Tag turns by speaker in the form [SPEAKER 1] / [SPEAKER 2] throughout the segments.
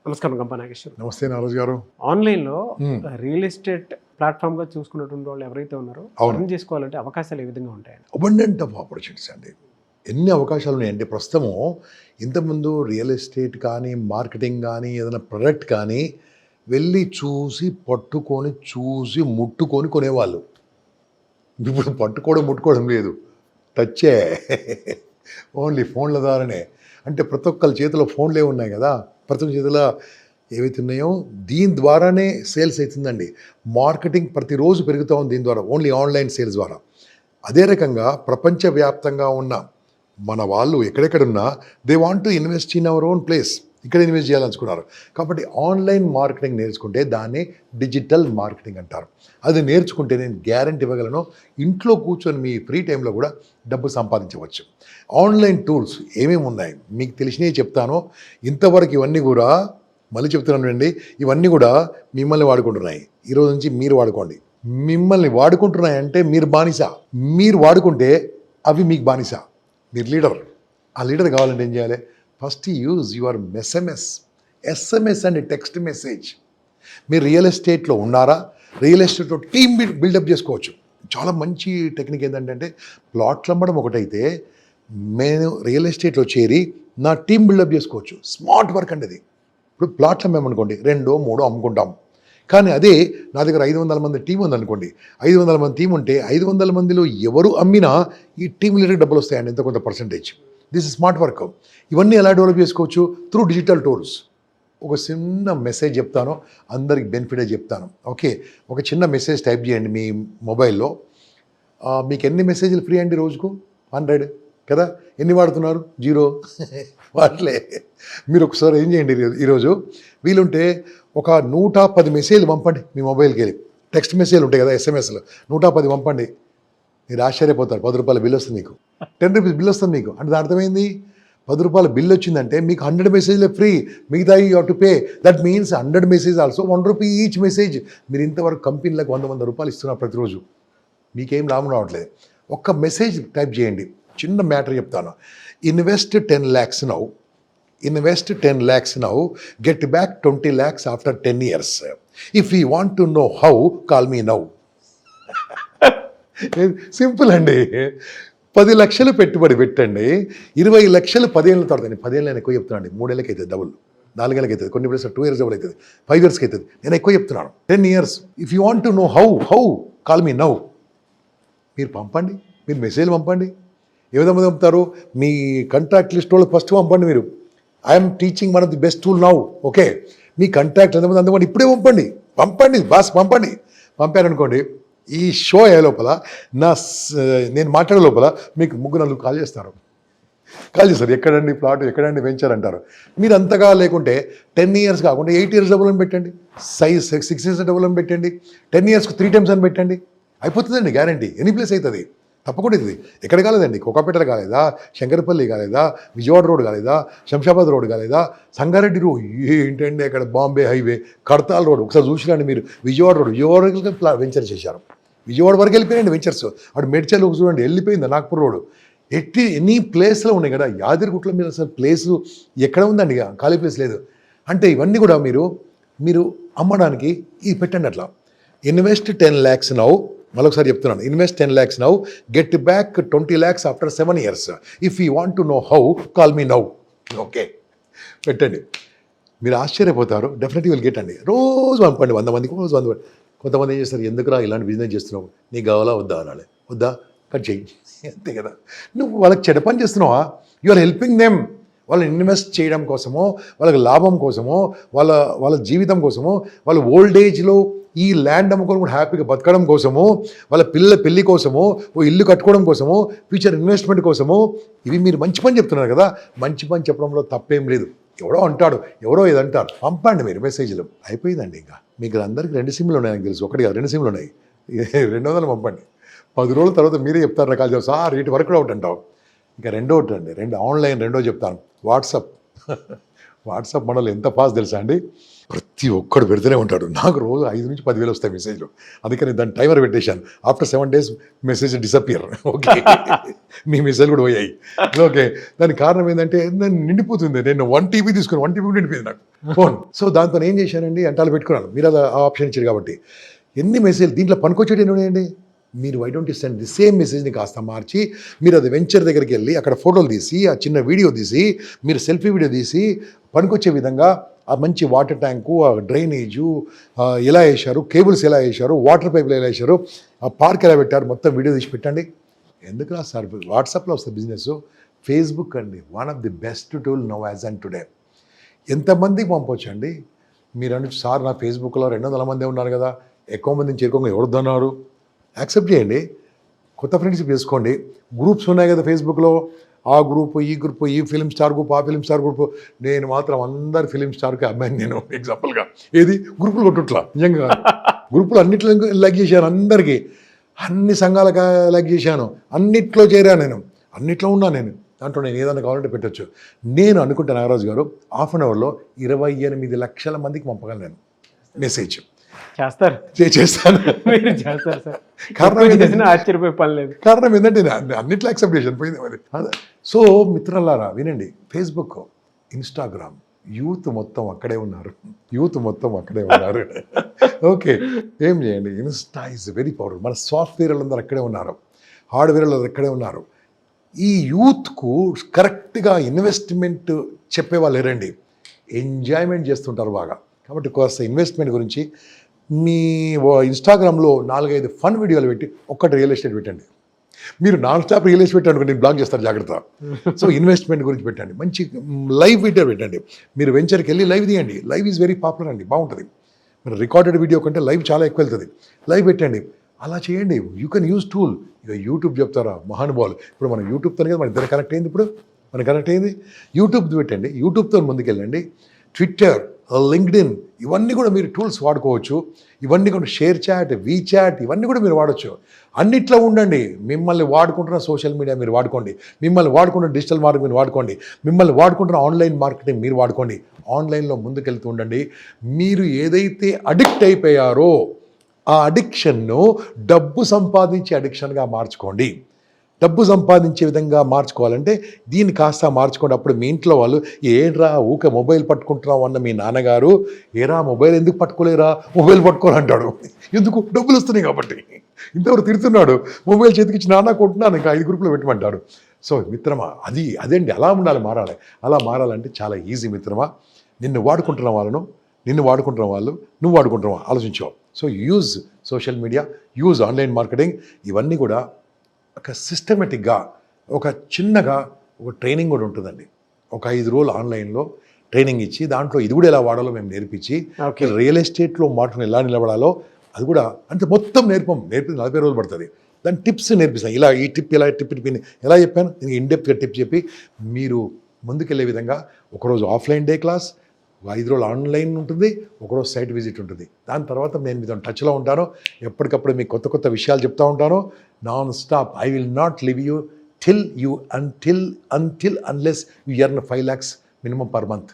[SPEAKER 1] నమస్కారం గంప నాగేశ్వర్.
[SPEAKER 2] నమస్తే నారాజు గారు.
[SPEAKER 1] ఆన్లైన్‌లో రియల్ ఎస్టేట్ ప్లాట్‌ఫామ్‌గా చూసుకున్నటువంటి వాళ్ళు ఎవరైతే ఉన్నారో ఎర్న్ చేసుకోవాలంటే అవకాశాలు ఏ విధంగా ఉంటాయండి?
[SPEAKER 2] అబండెంట్ ఆఫ్ ఆపర్చునిటీస్ అండి. ఎన్ని అవకాశాలు ఉన్నాయంటే ప్రస్తుతము ఇంతకుముందు రియల్ ఎస్టేట్ కానీ, మార్కెటింగ్ కానీ, ఏదైనా ప్రొడక్ట్ కానీ వెళ్ళి చూసి, పట్టుకొని, చూసి, ముట్టుకొని కొనేవాళ్ళు. ఇప్పుడు పట్టుకోవడం, ముట్టుకోవడం లేదు. టచ్చే. ఓన్లీ ఫోన్ల ద్వారానే. అంటే ప్రతి ఒక్కరి చేతిలో ఫోన్లే ఉన్నాయి కదా! ప్రతి ఒక్కరి చేతిలో ఏవైతే ఉన్నాయో దీని ద్వారానే సేల్స్ అవుతుందండి. మార్కెటింగ్ ప్రతిరోజు పెరుగుతూ ఉంది దీని ద్వారా, ఓన్లీ ఆన్లైన్ సేల్స్ ద్వారా. అదే రకంగా ప్రపంచవ్యాప్తంగా ఉన్న మన వాళ్ళు ఎక్కడెక్కడున్నా they want to invest in our own place. ఇక్కడ ఇన్వెస్ట్ చేయాలనుకున్నారు కాబట్టి ఆన్లైన్ మార్కెటింగ్ నేర్చుకుంటే దాన్ని డిజిటల్ మార్కెటింగ్ అంటారు. అది నేర్చుకుంటే నేను గ్యారెంటీ ఇవ్వగలను, ఇంట్లో కూర్చొని మీ ఫ్రీ టైంలో కూడా డబ్బు సంపాదించవచ్చు. ఆన్లైన్ టూల్స్ ఏమేమి ఉన్నాయి మీకు తెలిసినవి చెప్తాను. ఇంతవరకు ఇవన్నీ కూడా మళ్ళీ చెప్తున్నాను అండి, ఇవన్నీ కూడా మిమ్మల్ని వాడుకుంటున్నాయి. ఈరోజు నుంచి మీరు వాడుకోండి. మిమ్మల్ని వాడుకుంటున్నాయంటే మీరు బానిస, మీరు వాడుకుంటే అవి మీకు బానిస. మీరు లీడర్. ఆ లీడర్ కావాలంటే ఏం చేయాలి? First use your SMS and text message. మీరు రియల్ ఎస్టేట్లో ఉన్నారా? రియల్ ఎస్టేట్లో టీమ్ బిల్డప్ చేసుకోవచ్చు. చాలా మంచి టెక్నిక్ ఏంటంటే ప్లాట్లు అమ్మడం ఒకటైతే నేను రియల్ ఎస్టేట్లో చేరి నా టీం బిల్డప్ చేసుకోవచ్చు. స్మార్ట్ వర్క్ అండి అది. ఇప్పుడు ప్లాట్లు అమ్మేమనుకోండి, 2, 3 అమ్ముకుంటాం. కానీ అదే నా దగ్గర 500 మంది టీం ఉందనుకోండి, 500 మంది టీం ఉంటే 500 మందిలో ఎవరు అమ్మినా ఈ టీం లీడర్కి డబ్బులు వస్తాయండి, ఎంత కొంత percentage. This is smart work. ఇవన్నీ ఎలా డెవలప్ చేసుకోవచ్చు? Through digital tools. ఒక చిన్న మెసేజ్ చెప్తాను, అందరికి బెనిఫిటే చెప్తాను. ఓకే, ఒక చిన్న మెసేజ్ టైప్ చేయండి మీ మొబైల్లో. మీకు ఎన్ని మెసేజ్లు ఫ్రీ అండి రోజుకు? 100 కదా. ఎన్ని వాడుతున్నారు? 0 వాట్లే. మీరు ఒకసారి ఏం చేయండి, ఈరోజు వీలుంటే ఒక 110 మెసేజ్లు పంపండి మీ మొబైల్కి వెళ్ళి. టెక్స్ట్ మెసేజ్లు ఉంటాయి కదా, ఎస్ఎంఎస్లు 110 పంపండి. మీరు ఆశ్చర్యపోతారు. 10 రూపాయల బిల్ వస్తుంది మీకు, 10 రూపీస్ బిల్ వస్తుంది మీకు. అంటే అర్థమైంది, 10 రూపాయల బిల్ వచ్చిందంటే మీకు 100 మెసేజ్లే ఫ్రీ, మిగతా you have to pay. That means 100 message also 1 rupee each message. మీరు ఇంతవరకు కంపెనీలకు 100 రూపాయలు ఇస్తున్నారు ప్రతిరోజు, మీకేం లాభం రావట్లేదు. ఒక్క మెసేజ్ టైప్ చేయండి. చిన్న మ్యాటర్ చెప్తాను. Invest 10 lakhs now, invest 10 lakhs now, get back 20 lakhs after 10 years. If you want to know how, call me now. Simple అండి. 10 లక్షలు పెట్టుబడి పెట్టండి, 20 లక్షలు 10 ఏళ్ళ తర్వాత. 10 ఏళ్ళు నేను ఎక్కువ చెప్తున్నాను అండి. 3 ఏళ్ళకి అవుతుంది డబుల్, 4 ఏళ్ళకి అవుతుంది, కొన్ని ప్లేస్ 2 years డబుల్ అవుతుంది, 5 yearsకి అవుతుంది. నేను ఎక్కువ చెప్తున్నాను, 10 years. If you want to know how, call me now. మీరు పంపండి, మీరు మెసేజ్ పంపండి. ఏ విధంగా పంపుతారు? మీ కాంటాక్ట్ లిస్ట్ వాళ్ళు ఫస్ట్ పంపండి. మీరు I'm teaching one of the best tool now. Okay, me contact ఎంతమంది అందుకోండి, ఇప్పుడే పంపండి బాస్, పంపండి. పంపారనుకోండి, ఈ షో అయ్యే లోపల నేను మాట్లాడే లోపల మీకు 3-4 కాల్ చేస్తారు. ఎక్కడండి ప్లాట్, ఎక్కడండి వెంచర్ అంటారు. మీరు అంతగా లేకుంటే 10 years కాకుండా 8 years డబ్బులు అని పెట్టండి, 6 years డబ్బులు అని పెట్టండి, 10 yearsకి 3 times అని పెట్టండి. అయిపోతుందండి, గ్యారంటీ. ఎనీ ప్లేస్ అవుతుంది, తప్పకుండా అవుతుంది. ఎక్కడ కాలేదండి? కోకాపేటలో కాలేదా? శంకరపల్లి కాలేదా? విజయవాడ రోడ్ కాలేదా? శంషాబాద్ రోడ్ కాలేదా? సంగారెడ్డి రోడ్ ఏంటండి, అక్కడ బాంబే హైవే, కడతాల్ రోడ్ ఒకసారి చూసిరండి మీరు. విజయవాడ రోడ్ వెంచర్ చేశారు. విజయవాడ వరకు వెళ్ళిపోయాయండి వెంచర్స్. అటు మేడ్చల్ చూడండి, వెళ్ళిపోయింది. నాగ్పూర్ రోడ్, ఎన్ని ప్లేస్లో ఉన్నాయి కదా. యాదగిరిగుట్టలో మీరు అసలు ప్లేసు ఎక్కడ ఉందండి? ఖాళీ ప్లేస్ లేదు. అంటే ఇవన్నీ కూడా మీరు అమ్మడానికి ఇది పెట్టండి. అట్లా ఇన్వెస్ట్ 10 lakhs నౌ. మరొకసారి చెప్తున్నాను, invest 10 lakhs now, get back 20 lakhs after 7 years. If you want to know how, call me now. Okay, పెట్టండి. మీరు ఆశ్చర్యపోతారు. డెఫినెట్లీ విల్ గెట్ అండి. రోజు పంపండి, 100 మందికి రోజు 100. కొంతమంది ఏం చేస్తారు, ఎందుకురా ఇలాంటి బిజినెస్ చేస్తున్నావు, నీకు కావాలా వద్దా అనాలి. వద్దా, కట్ చేయి, అంతే కదా. నువ్వు వాళ్ళకి చెడ్డ పని చేస్తున్నావా? You are helping them. వాళ్ళని ఇన్వెస్ట్ చేయడం కోసమో, వాళ్ళకి లాభం కోసమో, వాళ్ళ జీవితం కోసమో, వాళ్ళ ఓల్డ్ ఏజ్లో ఈ ల్యాండ్ అమ్ముకొని కూడా హ్యాపీగా బతకడం కోసమో, వాళ్ళ పిల్లల పెళ్లి కోసమో, ఓ ఇల్లు కట్టుకోవడం కోసమో, ఫ్యూచర్ ఇన్వెస్ట్మెంట్ కోసమో, ఇవి మీరు మంచి పని చెప్తున్నారు కదా. మంచి పని చెప్పడంలో తప్పేం లేదు. ఎవడో అంటాడు, ఎవరో ఇది అంటారు, పంపండి మీరు మెసేజ్లు. అయిపోయిందండి. ఇంకా మీకు అందరికీ 2 సిమ్లు ఉన్నాయి, నాకు తెలుసు. ఒకటి కాదు, 2 సిమ్లు ఉన్నాయి. 200 పంపండి. 10 రోజుల తర్వాత మీరే చెప్తారు రకాలు తెలుసు. రేటు వర్క్ అవుట్ అంటావు. ఇంకా రెండో ఆన్లైన్, రెండో చెప్తాను, వాట్సాప్. వాట్సాప్ మనలో ఎంత ఫాస్ట్ తెలుసా అండి, ప్రతి ఒక్కడు పెడుతూనే ఉంటాడు. నాకు రోజు 5 నుంచి 10,000 వస్తాయి మెసేజ్లు. అందుకని దాన్ని టైమర్ పెట్టేశాను. After 7 days message disappear. Okay, మీ మెసేజ్ కూడా పోయాయి. ఓకే, దానికి కారణం ఏంటంటే నన్ను నిండిపోతుంది. నేను 1 TB తీసుకుని 1 TB నిండిపోయింది నాకు ఫోన్. సో దాంతో ఏం చేశానండి, అంటాలు పెట్టుకున్నాను. మీరు అది ఆ ఆప్షన్ ఇచ్చారు కాబట్టి. ఎన్ని మెసేజ్ దీంట్లో పనికొచ్చేటి ఉన్నాయండి. మీరు why don't you send the same మెసేజ్ని కాస్త మార్చి, మీరు అది వెంచర్ దగ్గరికి వెళ్ళి అక్కడ ఫోటోలు తీసి, ఆ చిన్న వీడియో తీసి, మీరు సెల్ఫీ వీడియో తీసి పనికొచ్చే విధంగా ఆ మంచి వాటర్ ట్యాంకు, ఆ డ్రైనేజు ఎలా వేశారు, కేబుల్స్ ఎలా వేశారు, వాటర్ పైపులు ఎలా వేశారు, ఆ పార్క్ ఎలా పెట్టారు, మొత్తం వీడియో తీసి పెట్టండి. ఎందుకు రా సార్, వాట్సాప్లో వస్తుంది బిజినెస్. ఫేస్బుక్ అండి one of the best tool now as and today. ఎంతమందికి పంపొచ్చు అండి. మీరు అనొచ్చు, సార్ నా ఫేస్బుక్లో 200 మంది ఉన్నారు కదా, ఎక్కువ మందిని చేరుకోగా ఎవరుద్దన్నారు. యాక్సెప్ట్ చేయండి, కొత్త ఫ్రెండ్షిప్ చేసుకోండి. గ్రూప్స్ ఉన్నాయి కదా ఫేస్బుక్లో, ఆ గ్రూపు, ఈ గ్రూపు, ఈ ఫిలిం స్టార్ గ్రూప్, ఆ ఫిలిం స్టార్ గ్రూపు. నేను మాత్రం అందరు ఫిలిం స్టార్కి అమ్మాయిని నేను ఎగ్జాంపుల్గా. ఏది గ్రూపులు కొట్టుట్లా, నిజంగా గ్రూపులు అన్నిట్లో లైక్ చేశాను, అందరికీ అన్ని సంఘాలకు లైక్ చేశాను, అన్నిట్లో చేరాను, నేను అన్నిట్లో ఉన్నా. నేను దాంట్లో నేను ఏదైనా కావాలంటే పెట్టచ్చు. నేను అనుకుంటే నాగరాజు గారు హాఫ్ అన్ అవర్లో 28 లక్షల మందికి పంపగలను నేను మెసేజ్.
[SPEAKER 1] చేస్తారు,
[SPEAKER 2] చేస్తాను.
[SPEAKER 1] మీరు చేస్తారు సార్.
[SPEAKER 2] కారణం
[SPEAKER 1] ఆశ్చర్యపోయే పని లేదు.
[SPEAKER 2] కారణం ఏంటంటే అన్నిట్లో యాక్సెప్ట్ చేశాను, పోయింది మరి. సో మిత్రులారా వినండి, ఫేస్బుక్, ఇన్స్టాగ్రామ్, యూత్ మొత్తం అక్కడే ఉన్నారు. ఓకే, ఏం చేయండి, ఇన్స్టా ఈజ్ వెరీ పవర్ఫుల్. మన సాఫ్ట్వేర్ వాళ్ళందరూ అక్కడే ఉన్నారు, హార్డ్వేర్ వాళ్ళందరూ అక్కడే ఉన్నారు. ఈ యూత్కు కరెక్ట్గా ఇన్వెస్ట్మెంట్ చెప్పేవాళ్ళు లేరండి, ఎంజాయ్మెంట్ చేస్తుంటారు బాగా. కాబట్టి కాస్త ఇన్వెస్ట్మెంట్ గురించి మీ ఇన్స్టాగ్రామ్లో 4-5 ఫన్ వీడియోలు పెట్టి ఒక్కటి రియల్ ఎస్టేట్ పెట్టండి. మీరు నాన్ స్టాప్ రియల్ ఎస్టేట్ అనుకుని నేను బ్లాక్ చేస్తారు, జాగ్రత్త. సో ఇన్వెస్ట్మెంట్ గురించి పెట్టండి, మంచి లైవ్ వీడియో పెట్టండి. మీరు వెంచర్కి వెళ్ళి లైవ్ తీయండి. లైవ్ ఈజ్ వెరీ పాపులర్ అండి, బాగుంటుంది. మీరు రికార్డెడ్ వీడియో కంటే లైవ్ చాలా ఎక్కువ వెళ్తుంది. లైవ్ పెట్టండి, అలా చేయండి. You can use tool. ఇక యూట్యూబ్ చెప్తారా మహానుభావులు. ఇప్పుడు మనం యూట్యూబ్తో కదా మన ఇద్దరు కనెక్ట్ అయింది. ఇప్పుడు మనకు కనెక్ట్ అయింది, యూట్యూబ్ పెట్టండి, యూట్యూబ్తో ముందుకెళ్ళండి. ట్విట్టర్, లింక్డ్ఇన్, ఇవన్నీ కూడా మీరు టూల్స్ వాడుకోవచ్చు. ఇవన్నీ కూడా షేర్ చాట్, వీచాట్, ఇవన్నీ కూడా మీరు వాడచ్చు. అన్నిట్లో ఉండండి. మిమ్మల్ని వాడుకుంటున్న సోషల్ మీడియా మీరు వాడుకోండి, మిమ్మల్ని వాడుకుంటున్న డిజిటల్ మార్కెటింగ్ మీరు వాడుకోండి, మిమ్మల్ని వాడుకుంటున్న ఆన్లైన్ మార్కెటింగ్ మీరు వాడుకోండి. ఆన్లైన్లో ముందుకెళ్తూ ఉండండి. మీరు ఏదైతే అడిక్ట్ అయిపోయారో ఆ అడిక్షన్ను డబ్బు సంపాదించే అడిక్షన్గా మార్చుకోండి. డబ్బు సంపాదించే విధంగా మార్చుకోవాలంటే దీన్ని కాస్త మార్చుకోండి. అప్పుడు మీ ఇంట్లో వాళ్ళు, ఏంట్రా ఊకే మొబైల్ పట్టుకుంటున్నావు అన్న మీ నాన్నగారు, ఏరా మొబైల్ ఎందుకు పట్టుకోలేరా, మొబైల్ పట్టుకోరంటాడు. ఎందుకు, డబ్బులు వస్తున్నాయి కాబట్టి. ఇంతవరకు తిడుతున్నాడు, మొబైల్ చేతికిచ్చి నాన్న కొట్టున్నాను, ఇంకా 5 గ్రూపులు పెట్టమంటాడు. సో మిత్రమా, అదేంటి, అలా ఉండాలి, మారాలి. అలా మారాలంటే చాలా ఈజీ మిత్రమా. నిన్ను వాడుకుంటున్న వాళ్ళు నువ్వు వాడుకుంటున్నావా ఆలోచించావు. So use social media, use online marketing. ఇవన్నీ కూడా ఒక సిస్టమేటిక్గా, ఒక చిన్నగా ఒక ట్రైనింగ్ కూడా ఉంటుందండి. ఒక 5 రోజులు ఆన్లైన్లో ట్రైనింగ్ ఇచ్చి, దాంట్లో ఇది కూడా ఎలా వాడాలో మేము నేర్పించి, రియల్ ఎస్టేట్లో మాటను ఎలా నిలబడాలో అది కూడా అంటే మొత్తం నేర్పి 40 రోజులు పడుతుంది. దాని టిప్స్ నేర్పిస్తాను. ఇలా ఈ టిప్ ఎలా చెప్పాను, నేను ఇన్డెప్త్గా టిప్ చెప్పి మీరు ముందుకెళ్ళే విధంగా. ఒకరోజు ఆఫ్లైన్ డే క్లాస్, 5 రోజులు ఆన్లైన్ ఉంటుంది, ఒకరోజు సైట్ విజిట్ ఉంటుంది. దాని తర్వాత నేను మీతో టచ్లో ఉంటాను. ఎప్పటికప్పుడు మీకు కొత్త విషయాలు చెప్తూ ఉంటాను. Non stop. I will not live you until unless you earn 5 lakhs minimum per month.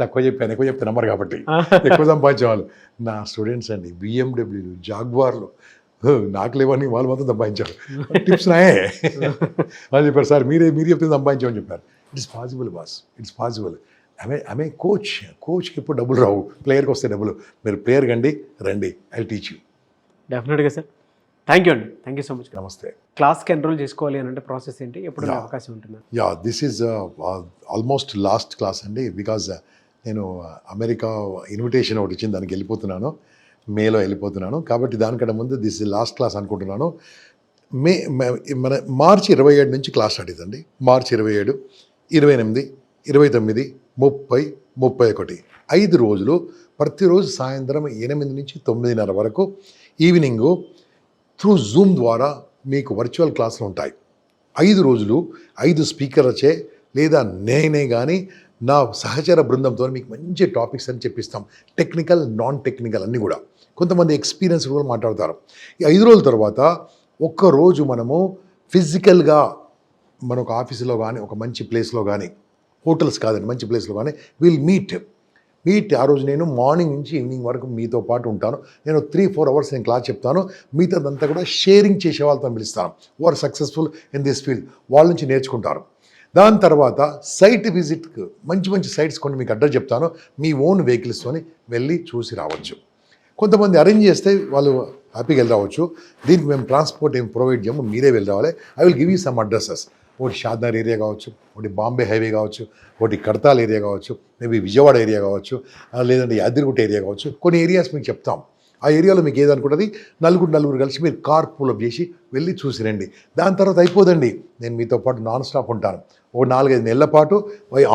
[SPEAKER 2] ఎక్కువ చెప్తే నమ్మరు కాబట్టి. ఎక్కువ సంపాదించేవాళ్ళు నా స్టూడెంట్స్ అండి. BMW, జాగ్వార్లు నాకు లేవని వాళ్ళు మాత్రం సంపాదించారు. టిప్స్ నాయే వాళ్ళు చెప్పారు, సార్ మీరు చెప్తే సంపాదించామని చెప్పారు. It's possible boss, it's possible. ఆమె కోచ్కి ఇప్పుడు డబ్బులు రావు, ప్లేయర్కి వస్తే డబ్బులు. మీరు ప్లేయర్ రండి, ఐ టీచ్ యూ.
[SPEAKER 1] డెఫినెట్గా సార్. థ్యాంక్ యూ అండి, థ్యాంక్ యూ సో మచ్.
[SPEAKER 2] నమస్తే.
[SPEAKER 1] క్లాస్కి ఎన్రోల్ చేసుకోవాలి అని అంటే ప్రాసెస్ ఏంటి, ఎప్పుడు అవకాశం ఉంటుంది?
[SPEAKER 2] This is almost last class అండి. బికాజ్ నేను అమెరికా ఇన్విటేషన్ ఒకటి ఇచ్చింది, దానికి వెళ్ళిపోతున్నాను, మేలో వెళ్ళిపోతున్నాను. కాబట్టి దానికంటే ముందు దిస్ ఇస్ లాస్ట్ క్లాస్ అనుకుంటున్నాను. మన మార్చి 27 నుంచి క్లాస్ స్టార్ట్ అవుతుందండి. మార్చి 27, 28, 29, 30, 31 5 రోజులు. ప్రతిరోజు సాయంత్రం 8 నుంచి 9:30 వరకు ఈవినింగు త్రూ జూమ్ ద్వారా మీకు వర్చువల్ క్లాసులు ఉంటాయి. 5 రోజులు 5 స్పీకర్లచే లేదా నేనే కానీ నా సహచర బృందంతో మీకు మంచి టాపిక్స్ అని చెప్పిస్తాం. టెక్నికల్, నాన్ టెక్నికల్ అన్నీ కూడా. కొంతమంది ఎక్స్పీరియన్స్ కూడా మాట్లాడతారు. ఈ 5 రోజుల తర్వాత ఒక్కరోజు మనము ఫిజికల్గా మన ఒక ఆఫీసులో కానీ, ఒక మంచి ప్లేస్లో కానీ హోటల్స్ కాదండి, మంచి ప్లేస్లో కానీ విల్ మీట్ ఆ రోజు నేను మార్నింగ్ నుంచి ఈవినింగ్ వరకు మీతో పాటు ఉంటాను. నేను 3-4 అవర్స్ నేను క్లాస్ చెప్తాను. మిగతాదంతా కూడా షేరింగ్ చేసే వాళ్ళతో పిలుస్తాను. వారు సక్సెస్ఫుల్ ఇన్ దిస్ ఫీల్డ్, వాళ్ళ నుంచి నేర్చుకుంటారు. దాని తర్వాత సైట్ విజిట్కి మంచి సైట్స్ కొన్ని మీకు అడ్రస్ చెప్తాను. మీ ఓన్ వెహికల్స్తోని వెళ్ళి చూసి రావచ్చు. కొంతమంది అరేంజ్ చేస్తే వాళ్ళు హ్యాపీగా వెళ్ళి రావచ్చు. దీనికి మేము ట్రాన్స్పోర్ట్ ఏం ప్రొవైడ్ చేయము, మీరే వెళ్ళి రావాలి. I will give you some addresses. ఒకటి షాద్నగర్ ఏరియా కావచ్చు, ఒకటి బాంబే హైవే కావచ్చు, ఒకటి కడతాల్ ఏరియా కావచ్చు, మేబీ విజయవాడ ఏరియా కావచ్చు, లేదంటే యాదగిరిగుట్ట ఏరియా కావచ్చు. కొన్ని ఏరియాస్ మీకు చెప్తాం. ఆ ఏరియాలో మీకు ఏదనుకుంటుంది, నలుగురు కలిసి మీరు కార్ పూలప్ చేసి వెళ్ళి చూసి రండి. దాని తర్వాత అయిపోదండి, నేను మీతో పాటు నాన్ స్టాప్ ఉంటాను. ఓ 4-5 నెలల పాటు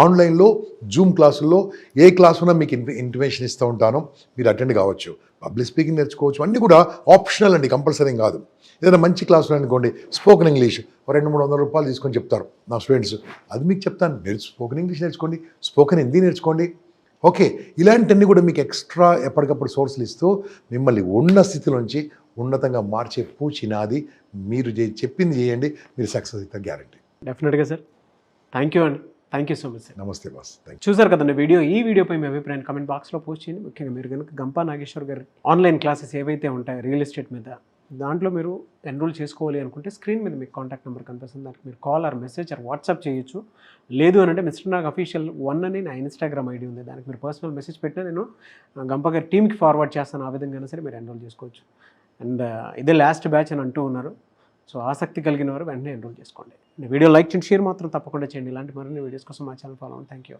[SPEAKER 2] ఆన్లైన్లో జూమ్ క్లాసుల్లో ఏ క్లాస్ ఉన్నా మీకు ఇన్ఫర్మేషన్ ఇస్తూ ఉంటాను. మీరు అటెండ్ కావచ్చు. పబ్లిక్ స్పీకింగ్ నేర్చుకోవచ్చు. అన్నీ కూడా ఆప్షనల్ అండి, కంపల్సరీ కాదు. ఏదైనా మంచి క్లాసులో అనుకోండి, స్పోకెన్ ఇంగ్లీష్ 200-300 రూపాయలు తీసుకొని చెప్తారు నా స్టూడెంట్స్. అది మీకు చెప్తాను, మీరు స్పోకెన్ ఇంగ్లీష్ నేర్చుకోండి, స్పోకెన్ హిందీ నేర్చుకోండి. ఓకే, ఇలాంటివన్నీ కూడా మీకు ఎక్స్ట్రా ఎప్పటికప్పుడు సోర్సులు ఇస్తూ మిమ్మల్ని ఉన్న స్థితిలోంచి ఉన్నతంగా మార్చే పూచి నాది. మీరు చెప్పింది చేయండి, మీరు సక్సెస్ అయితే గ్యారంటీ.
[SPEAKER 1] డెఫినెట్గా సార్. థ్యాంక్ యూ అండి. Thank you so much sir.
[SPEAKER 2] నమస్తే బాస్. Thank you.
[SPEAKER 1] చూసారు కదండి ఈ వీడియోపై మీ అభిప్రాయాన్ని కామెంట్ బాక్స్లో పోస్ట్ చేయండి. ముఖ్యంగా మీరు కనుక గంపా నాగేశ్వర్ గారి ఆన్లైన్ క్లాసెస్ ఏవైతే ఉంటాయో రియల్ ఎస్టేట్ మీద, దాంట్లో మీరు ఎన్రోల్ చేసుకోవాలి అనుకుంటే స్క్రీన్ మీద మీకు కాంటాక్ట్ నెంబర్ కనిపిస్తుంది. దానికి మీరు call or message or WhatsApp చేయొచ్చు. లేదు అని అంటే మిస్టర్ నాగ్ అఫీషియల్ 1 అని నా ఇన్స్టాగ్రామ్ ఐడి ఉంది. దానికి మీరు పర్సనల్ మెసేజ్ పెట్టినా నేను గంపా గారి టీమ్కి ఫార్వర్డ్ చేస్తాను. ఆ విధంగా సరే మీరు ఎన్రోల్ చేసుకోవచ్చు. అండ్ ఇదే లాస్ట్ బ్యాచ్ అని అంటూ ఉన్నారు. సో ఆసక్తి కలిగిన వారు వెంటనే ఎన్రోల్ చేసుకోండి. వీడియో లైక్ చేయండి, షేర్ మాత్రం తప్పకుండా చేయండి. ఇలాంటి మరిన్ని వీడియోస్ కోసం మా ఛానల్ ఫాలో అవ్వండి. Thank you.